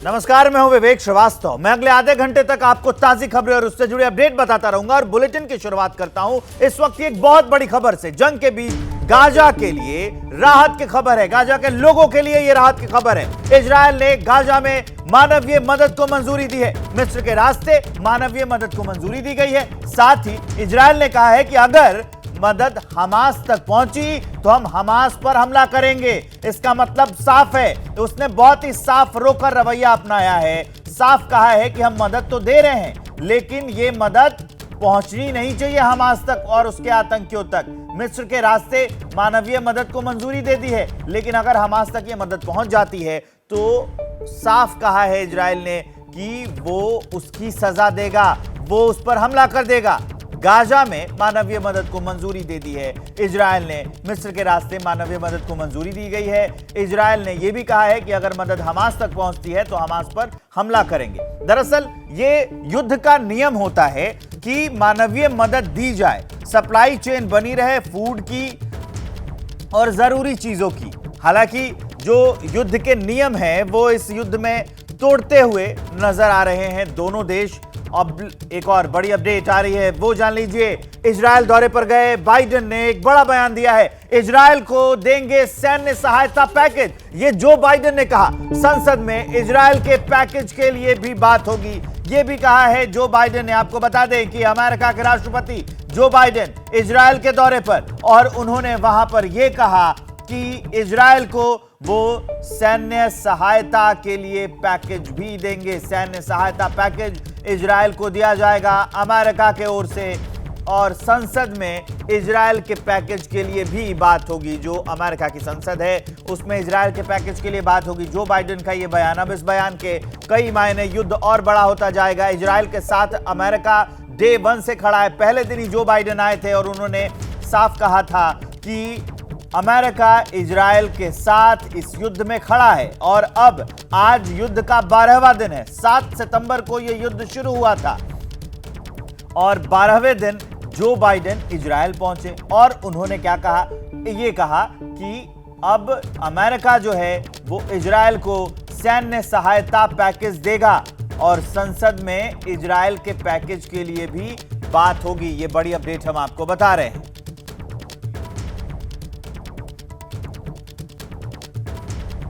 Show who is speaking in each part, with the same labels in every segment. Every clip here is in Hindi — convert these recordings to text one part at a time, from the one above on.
Speaker 1: नमस्कार, मैं हूं विवेक श्रीवास्तव। मैं अगले आधे घंटे तक आपको ताजी खबरें और उससे जुड़े अपडेट बताता रहूंगा और बुलेटिन की शुरुआत करता हूं इस वक्त एक बहुत बड़ी खबर से। जंग के बीच गाजा के लिए राहत की खबर है, गाजा के लोगों के लिए यह राहत की खबर है। इजरायल ने गाजा में मानवीय मदद को मंजूरी दी है। मिस्र के रास्ते मानवीय मदद को मंजूरी दी गई है। साथ ही इजरायल ने कहा है कि अगर मदद हमास तक पहुंची तो हम हमास पर हमला करेंगे। इसका मतलब साफ है, उसने बहुत ही साफ रोकर रवैया अपनाया है। साफ कहा है कि हम मदद तो दे रहे हैं, लेकिन यह मदद पहुंचनी नहीं चाहिए हमास तक और उसके आतंकियों तक। मिस्र के रास्ते मानवीय मदद को मंजूरी दे दी है, लेकिन अगर हमास तक यह मदद पहुंच जाती है तो साफ कहा है इजरायल ने कि वो उसकी सजा देगा, वो उस पर हमला कर देगा। गाजा में मानवीय मदद को मंजूरी दे दी है इजरायल ने। मिस्र के रास्ते मानवीय मदद को मंजूरी दी गई है। इजरायल ने यह भी कहा है कि अगर मदद हमास तक पहुंचती है तो हमास पर हमला करेंगे। दरअसल ये युद्ध का नियम होता है कि मानवीय मदद दी जाए, सप्लाई चेन बनी रहे फूड की और जरूरी चीजों की। हालांकि जो युद्ध के नियम हैं वो इस युद्ध में तोड़ते हुए नजर आ रहे हैं दोनों देश। अब एक और बड़ी अपडेट आ रही है, वो जान लीजिए। इजरायल दौरे पर गए बाइडेन ने एक बड़ा बयान दिया है। इजरायल को देंगे सैन्य सहायता पैकेज, ये जो बाइडेन ने कहा। संसद में इजरायल के पैकेज के लिए भी बात होगी, ये भी कहा है जो बाइडेन ने। आपको बता दें कि अमेरिका के राष्ट्रपति जो बाइडेन इजरायल के दौरे पर, और उन्होंने वहां पर यह कहा कि इजरायल को वो सैन्य सहायता के लिए पैकेज भी देंगे। सैन्य सहायता पैकेज इजरायल को दिया जाएगा अमेरिका के ओर से, और संसद में इजरायल के पैकेज के लिए भी बात होगी। जो अमेरिका की संसद है उसमें इजरायल के पैकेज के लिए बात होगी। जो बाइडेन का ये बयान, अब इस बयान के कई मायने, युद्ध और बड़ा होता जाएगा। इजरायल के साथ अमेरिका डे 1 से खड़ा है। पहले दिन ही जो बाइडेन आए थे और उन्होंने साफ कहा था कि अमेरिका इजरायल के साथ इस युद्ध में खड़ा है। और अब आज युद्ध का 12वां दिन है। 7 सितंबर को यह युद्ध शुरू हुआ था और 12वें दिन जो बाइडेन इजरायल पहुंचे और उन्होंने क्या कहा, यह कहा कि अब अमेरिका जो है वो इजरायल को सैन्य सहायता पैकेज देगा और संसद में इजरायल के पैकेज के लिए भी बात होगी। ये बड़ी अपडेट हम आपको बता रहे हैं।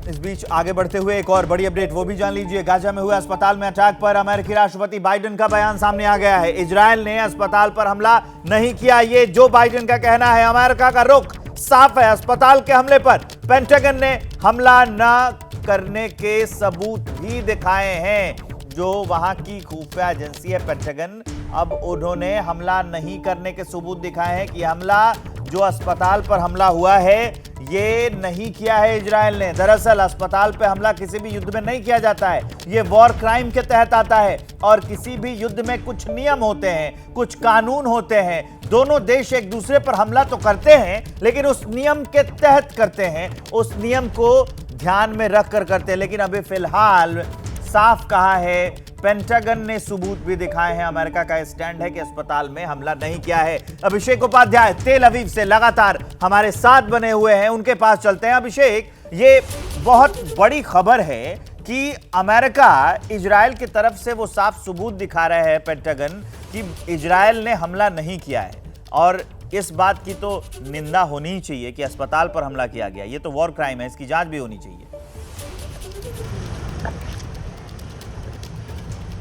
Speaker 1: इस बीच आगे बढ़ते हुए एक और बड़ी अपडेट वो भी जान लीजिए। गाजा में हुए अस्पताल में अटैक पर अमेरिकी राष्ट्रपति बाइडेन का बयान सामने आ गया है। इजरायल ने अस्पताल पर हमला नहीं किया, ये जो बाइडेन का कहना है। अमेरिका का रुख साफ है, अस्पताल के हमले पर पेंटागन ने हमला न करने के सबूत भी दिखाए हैं। जो वहां की खुफिया एजेंसी है पेंटागन, अब उन्होंने हमला नहीं करने के सबूत दिखाए हैं कि हमला जो अस्पताल पर हमला हुआ है ये नहीं किया है इजरायल ने। दरअसल अस्पताल पर हमला किसी भी युद्ध में नहीं किया जाता है, ये वॉर क्राइम के तहत आता है। और किसी भी युद्ध में कुछ नियम होते हैं, कुछ कानून होते हैं। दोनों देश एक दूसरे पर हमला तो करते हैं, लेकिन उस नियम के तहत करते हैं, उस नियम को ध्यान में रखकर करते हैं। लेकिन अभी फिलहाल साफ कहा है, पेंटागन ने सबूत भी दिखाए हैं। अमेरिका का स्टैंड है कि अस्पताल में हमला नहीं किया है। अभिषेक उपाध्याय तेल अवीव से लगातार हमारे साथ बने हुए हैं, उनके पास चलते हैं। अभिषेक, ये बहुत बड़ी खबर है कि अमेरिका इजरायल की तरफ से वो साफ सबूत दिखा रहे हैं पेंटागन कि इजरायल ने हमला नहीं किया है, और इस बात की तो निंदा होनी ही चाहिए कि अस्पताल पर हमला किया गया। ये तो वॉर क्राइम है, इसकी जांच भी होनी चाहिए।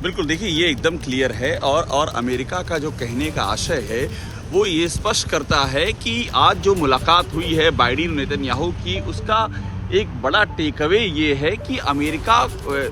Speaker 2: बिल्कुल, देखिए ये एकदम क्लियर है। और अमेरिका का जो कहने का आशय है वो ये स्पष्ट करता है कि आज जो मुलाकात हुई है बाइडेन नेतन्याहू की, उसका एक बड़ा टेक अवे ये है कि अमेरिका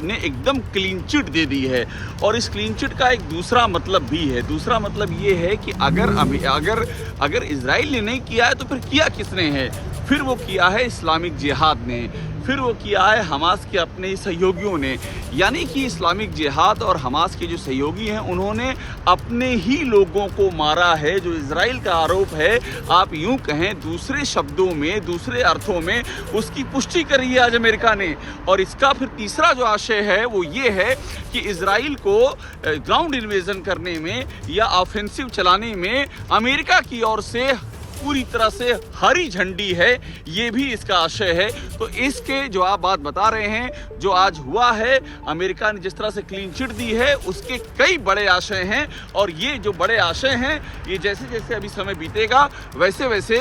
Speaker 2: ने एकदम क्लीन चिट दे दी है। और इस क्लीन चिट का एक दूसरा मतलब भी है। दूसरा मतलब ये है कि अगर इजराइल ने नहीं किया है तो फिर किया किसने है? फिर वो किया है इस्लामिक जिहाद ने, फिर वो किया है हमास के अपने सहयोगियों ने। यानी कि इस्लामिक जिहाद और हमास के जो सहयोगी हैं उन्होंने अपने ही लोगों को मारा है। जो इजराइल का आरोप है, आप यूं कहें, दूसरे शब्दों में, दूसरे अर्थों में उसकी पुष्टि करी है आज अमेरिका ने। और इसका फिर तीसरा जो आशय है वो ये है कि इजराइल को ग्राउंड इन्वेजन करने में या ऑफेंसिव चलाने में अमेरिका की ओर से पूरी तरह से हरी झंडी है, ये भी इसका आशय है। तो इसके जो आप बात बता रहे हैं, जो आज हुआ है, अमेरिका ने जिस तरह से क्लीन चिट दी है, उसके कई बड़े आशय हैं। और ये जो बड़े आशय हैं, ये जैसे जैसे अभी समय बीतेगा वैसे वैसे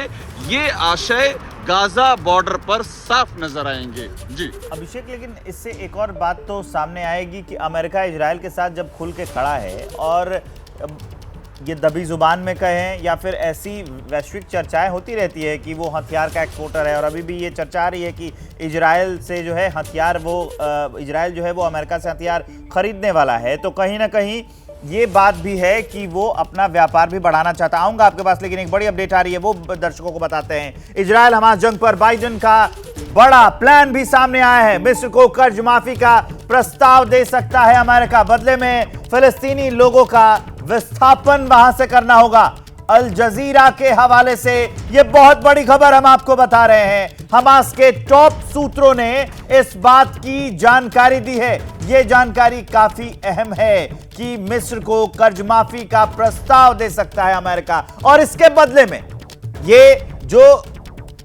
Speaker 2: ये आशय गाजा बॉर्डर पर साफ नजर आएंगे। जी
Speaker 1: अभिषेक, लेकिन इससे एक और बात तो सामने आएगी कि अमेरिका इजराइल के साथ जब खुल के खड़ा है, और ये दबी जुबान में कहें या फिर ऐसी वैश्विक चर्चाएं होती रहती है कि वो हथियार का एक्सपोर्टर है, और अभी भी ये चर्चा आ रही है कि इजराइल से जो है हथियार, वो इजराइल जो है वो अमेरिका से हथियार खरीदने वाला है, तो कहीं ना कहीं ये बात भी है कि वो अपना व्यापार भी बढ़ाना चाहता। आऊंगा आपके पास, लेकिन एक बड़ी अपडेट आ रही है, वो दर्शकों को बताते हैं। इजराइल हमास जंग पर बाइडेन का बड़ा प्लान भी सामने आया है। मिस्र को कर्ज माफी का प्रस्ताव दे सकता है अमेरिका, बदले में फिलिस्तीनी लोगों का विस्थापन वहां से करना होगा। अल जजीरा के हवाले से यह बहुत बड़ी खबर हम आपको बता रहे हैं। हमास के टॉप सूत्रों ने इस बात की जानकारी दी है। यह जानकारी काफी अहम है कि मिस्र को कर्ज माफी का प्रस्ताव दे सकता है अमेरिका, और इसके बदले में ये जो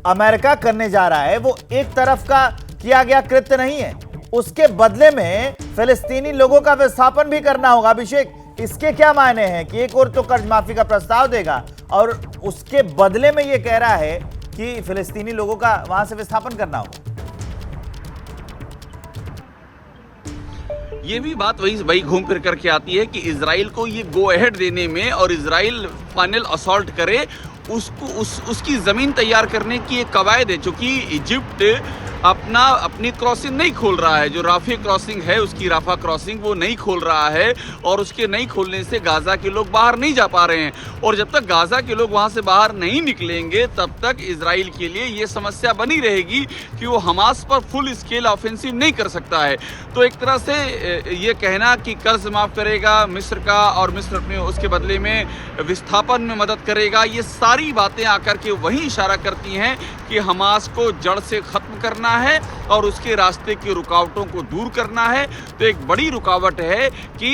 Speaker 1: अमेरिका करने जा रहा है वो एक तरफ का किया गया कृत्य नहीं है, उसके बदले में फिलिस्तीनी लोगों का विस्थापन भी करना होगा। अभिषेक, इसके क्या मायने हैं कि एक और तो कर्ज माफी का प्रस्ताव देगा और उसके बदले में यह कह रहा है कि फिलिस्तीनी लोगों का वहां से विस्थापन करना होगा।
Speaker 2: ये भी बात वही घूम फिर करके आती है कि इजराइल को ये गो अहेड देने में और इजराइल फाइनल असॉल्ट करे, उसकी जमीन तैयार करने की एक कवायद है। चूंकि इजिप्ट अपनी क्रॉसिंग नहीं खोल रहा है, जो राफे क्रॉसिंग है उसकी राफा क्रॉसिंग वो नहीं खोल रहा है, और उसके नहीं खोलने से गाजा के लोग बाहर नहीं जा पा रहे हैं। और जब तक गाजा के लोग वहां से बाहर नहीं निकलेंगे तब तक इजराइल के लिए ये समस्या बनी रहेगी कि वो हमास पर फुल स्केल ऑफेंसिव नहीं कर सकता है। तो एक तरह से ये कहना कि कर्ज माफ करेगा मिस्र का और मिस्र अपने उसके बदले में विस्थापन में मदद करेगा, ये सारी बातें आकर के वही इशारा करती हैं कि हमास को जड़ से खत्म करना है और उसके रास्ते की रुकावटों को दूर करना है। तो एक बड़ी रुकावट है कि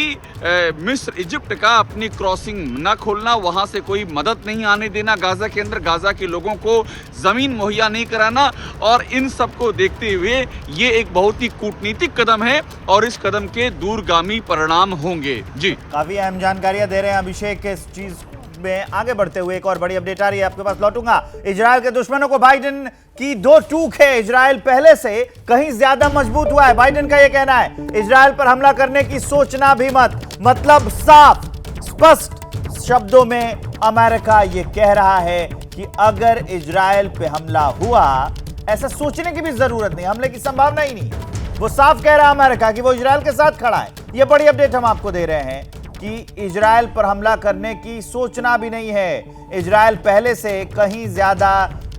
Speaker 2: मिस्र इजिप्ट का अपनी क्रॉसिंग न खोलना, वहां से कोई मदद नहीं आने देना गाजा के अंदर, गाजा के लोगों को जमीन मुहैया नहीं कराना। और इन सब को देखते हुए ये एक बहुत ही कूटनीतिक कदम है और इस कदम के दूरगामी परिणाम होंगे। जी
Speaker 1: काफी अहम जानकारियां दे रहे हैं अभिषेक। इस चीज में आगे बढ़ते हुए एक और बड़ी अपडेट आ रही है, आपके पास लौटूंगा। इजराइल के दुश्मनों को बाइडेन की दो टूक है। इजराइल पहले से कहीं ज्यादा मजबूत हुआ है, बाइडेन का यह कहना है। इजराइल पर हमला करने की सोचना भी मत, मतलब साफ स्पष्ट शब्दों में अमेरिका ये कह रहा है कि अगर इजराइल पे हमला हुआ, ऐसा सोचने की भी जरूरत नहीं, हमले की संभावना ही नहीं। वो साफ कह रहा है अमेरिका कि वो इजराइल के साथ खड़ा है। ये बड़ी अपडेट हम आपको दे रहे हैं कि इजराइल पर हमला करने की सोचना भी नहीं है। इजराइल पहले से कहीं ज्यादा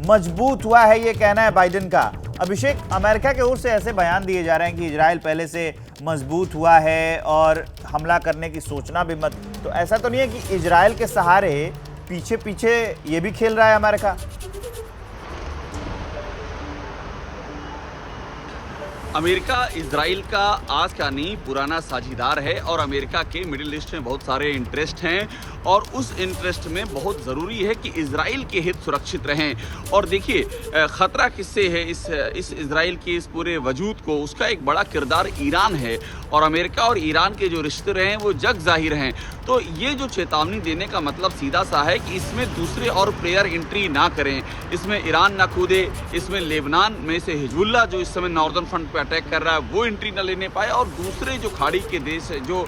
Speaker 1: मजबूत हुआ है, यह कहना है बाइडेन का। अभिषेक, अमेरिका की ओर से ऐसे बयान दिए जा रहे हैं कि इजराइल पहले से मजबूत हुआ है और हमला करने की सोचना भी मत, तो ऐसा तो नहीं है कि इजराइल के सहारे पीछे पीछे ये भी खेल रहा है अमेरिका?
Speaker 2: अमेरिका इजराइल का आज का नहीं पुराना साझीदार है और अमेरिका के मिडिल ईस्ट में बहुत सारे इंटरेस्ट हैं और उस इंटरेस्ट में बहुत ज़रूरी है कि इजराइल के हित सुरक्षित रहें। और देखिए ख़तरा किससे है, इस इजराइल के इस पूरे वजूद को, उसका एक बड़ा किरदार ईरान है और अमेरिका और ईरान के जो रिश्ते रहे हैं वो जग जाहिर हैं। तो ये जो चेतावनी देने का मतलब सीधा सा है कि इसमें दूसरे और प्लेयर एंट्री ना करें, इसमें ईरान ना कूदे, इसमें लेबनान में से हिजबुल्लाह जो इस समय नॉर्दर्न फ्रंट पे अटैक कर रहा है वो एंट्री ना लेने पाए, और दूसरे जो खाड़ी के देश है, जो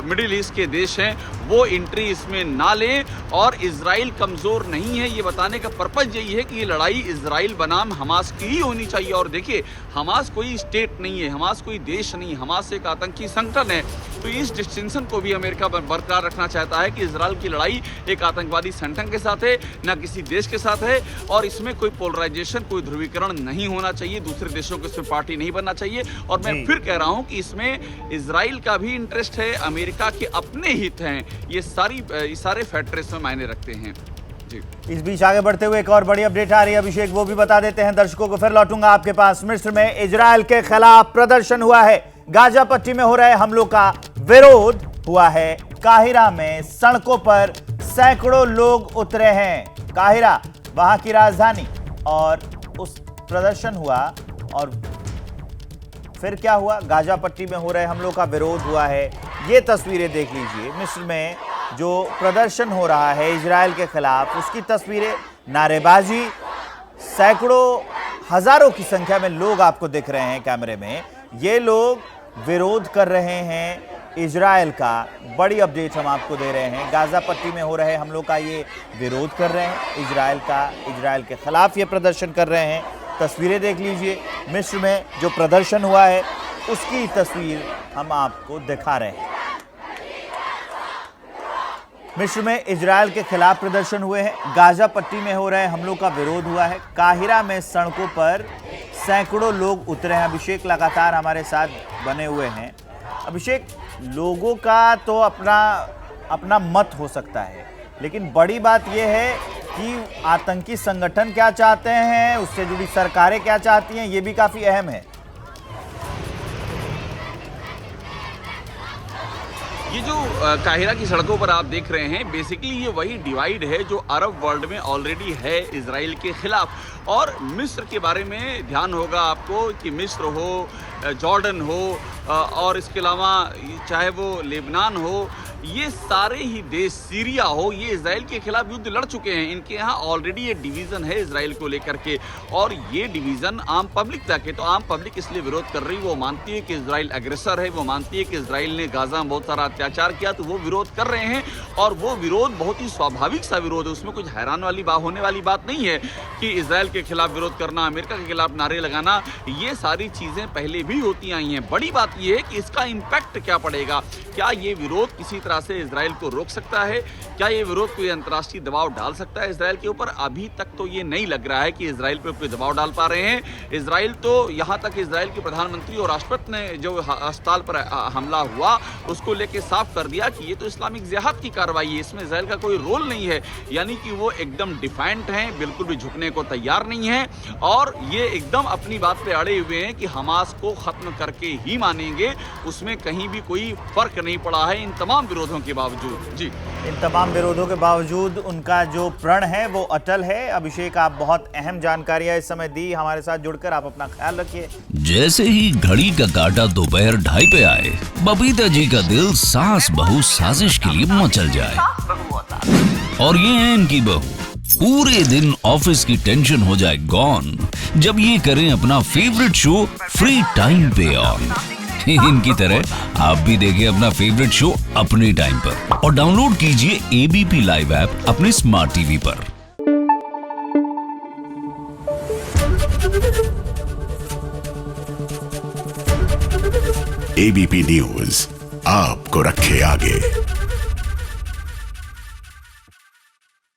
Speaker 2: मिडिल ईस्ट के देश हैं, वो एंट्री इसमें ना लें। और इजराइल कमज़ोर नहीं है, ये बताने का पर्पज़ यही है कि ये लड़ाई इजराइल बनाम हमास की ही होनी चाहिए। और देखिए हमास कोई स्टेट नहीं है, हमास कोई देश नहीं, हमास एक आतंकी संगठन है। तो इस डिस्टिंक्शन को भी अमेरिका बरकरार रखना चाहता है कि इजराइल की लड़ाई एक आतंकवादी संगठन के साथ है, ना किसी देश के साथ है, और इसमें कोई पोलराइजेशन, कोई ध्रुवीकरण नहीं होना चाहिए, दूसरे देशों को इसमें पार्टी नहीं बनना चाहिए। और मैं फिर कह रहा हूं कि इसमें इजराइल का भी इंटरेस्ट है, अमेरिका के अपने हित हैं, ये सारे फैक्टर इसमें मायने रखते हैं। जी
Speaker 1: इस बीच आगे बढ़ते हुए एक और बड़ी अपडेट आ रही है अभिषेक, वो भी बता देते हैं दर्शकों को, फिर लौटूंगा आपके पास। मिस्र में इजराइल के खिलाफ प्रदर्शन हुआ है। गाजा पट्टी में हो रहे हमलों का विरोध हुआ है। काहिरा में सड़कों पर सैकड़ों लोग उतरे हैं। काहिरा वहां की राजधानी, और उस प्रदर्शन हुआ और फिर क्या हुआ, गाजा पट्टी में हो रहे हमलों का विरोध हुआ है। ये तस्वीरें देख लीजिए, मिस्र में जो प्रदर्शन हो रहा है इजराइल के खिलाफ, उसकी तस्वीरें, नारेबाजी, सैकड़ों हजारों की संख्या में लोग आपको दिख रहे हैं कैमरे में। ये लोग विरोध कर रहे हैं इजराइल का। बड़ी अपडेट हम आपको दे रहे हैं, गाजा पट्टी में हो रहे हमलों का ये विरोध कर रहे हैं इजराइल का, इजराइल के खिलाफ ये प्रदर्शन कर रहे हैं। तस्वीरें देख लीजिए, मिस्र में जो प्रदर्शन हुआ है उसकी तस्वीर हम आपको दिखा रहे हैं। मिस्र में इजराइल के खिलाफ प्रदर्शन हुए हैं, गाजा पट्टी में हो रहे हमलों का विरोध हुआ है। काहिरा में सड़कों पर सैकड़ों लोग उतरे हैं। अभिषेक लगातार हमारे साथ बने हुए हैं। अभिषेक, लोगों का तो अपना मत हो सकता है, लेकिन बड़ी बात यह है कि आतंकी संगठन क्या चाहते हैं, उससे जुड़ी सरकारें क्या चाहती हैं, ये भी काफी अहम है।
Speaker 2: ये जो काहिरा की सड़कों पर आप देख रहे हैं, बेसिकली ये वही डिवाइड है जो अरब वर्ल्ड में ऑलरेडी है इजराइल के खिलाफ। और मिस्र के बारे में ध्यान होगा आपको कि मिस्र हो, जॉर्डन हो, और इसके अलावा चाहे वो लेबनान हो, ये सारे ही देश, सीरिया हो, ये इजराइल के खिलाफ युद्ध लड़ चुके हैं। इनके यहाँ ऑलरेडी ये डिवीज़न है इजराइल को लेकर के, और ये डिवीज़न आम पब्लिक तक है। तो आम पब्लिक इसलिए विरोध कर रही, वो मानती है कि इजराइल अग्रेसर है, वो मानती है कि इजराइल ने गाजा में बहुत सारा अत्याचार किया, तो वो विरोध कर रहे हैं। और वो विरोध बहुत ही स्वाभाविक सा विरोध है, उसमें कुछ हैरान वाली बात, होने वाली बात नहीं है कि इजराइल के खिलाफ विरोध करना, अमेरिका के खिलाफ नारे लगाना, ये सारी चीज़ें पहले भी होती आई हैं। बड़ी बात ये है कि इसका इम्पैक्ट क्या पड़ेगा। क्या ये विरोध किसी तरह से इजराइल को रोक सकता है? क्या ये विरोध कोई अंतर्राष्ट्रीय दबाव डाल सकता है इजराइल के ऊपर? अभी तक तो ये नहीं लग रहा है कि इजराइल पर कोई दबाव डाल पा रहे हैं। इजराइल तो यहाँ तक इजराइल के प्रधानमंत्री और राष्ट्रपति ने जो अस्पताल पर हमला हुआ उसको लेके साफ कर दिया कि ये तो इस्लामिक जिहाद की कार्रवाई है, इसमें इजराइल का कोई रोल नहीं है। यानी कि वो एकदम डिफाइंट हैं, बिल्कुल भी झुकने को तैयार नहीं है, और ये एकदम अपनी बात पे अड़े हुए हैं कि हमास को खत्म करके ही मानेंगे। उसमें कहीं भी कोई फर्क नहीं पड़ा है इन तमाम विरोधों के बावजूद। जी,
Speaker 1: इन तमाम विरोधों के बावजूद उनका जो प्रण है वो अटल है। अभिषेक, आप बहुत अहम जानकारियां इस समय दी, हमारे साथ जुड़कर आप अपना ख्याल रखिए।
Speaker 3: जैसे ही घड़ी का काटा दोपहर 2:30 पे आए, बबीता जी का दिल सास बहू साजिश के लिए मचल जाए। और ये है इनकी बहू, पूरे दिन ऑफिस की टेंशन हो जाए गॉन जब ये करें अपना फेवरेट शो फ्री टाइम पे ऑन। इनकी तरह आप भी देखिए अपना फेवरेट शो अपने टाइम पर और डाउनलोड कीजिए एबीपी लाइव ऐप अपने स्मार्ट टीवी पर।
Speaker 4: एबीपी न्यूज आपको रखे आगे।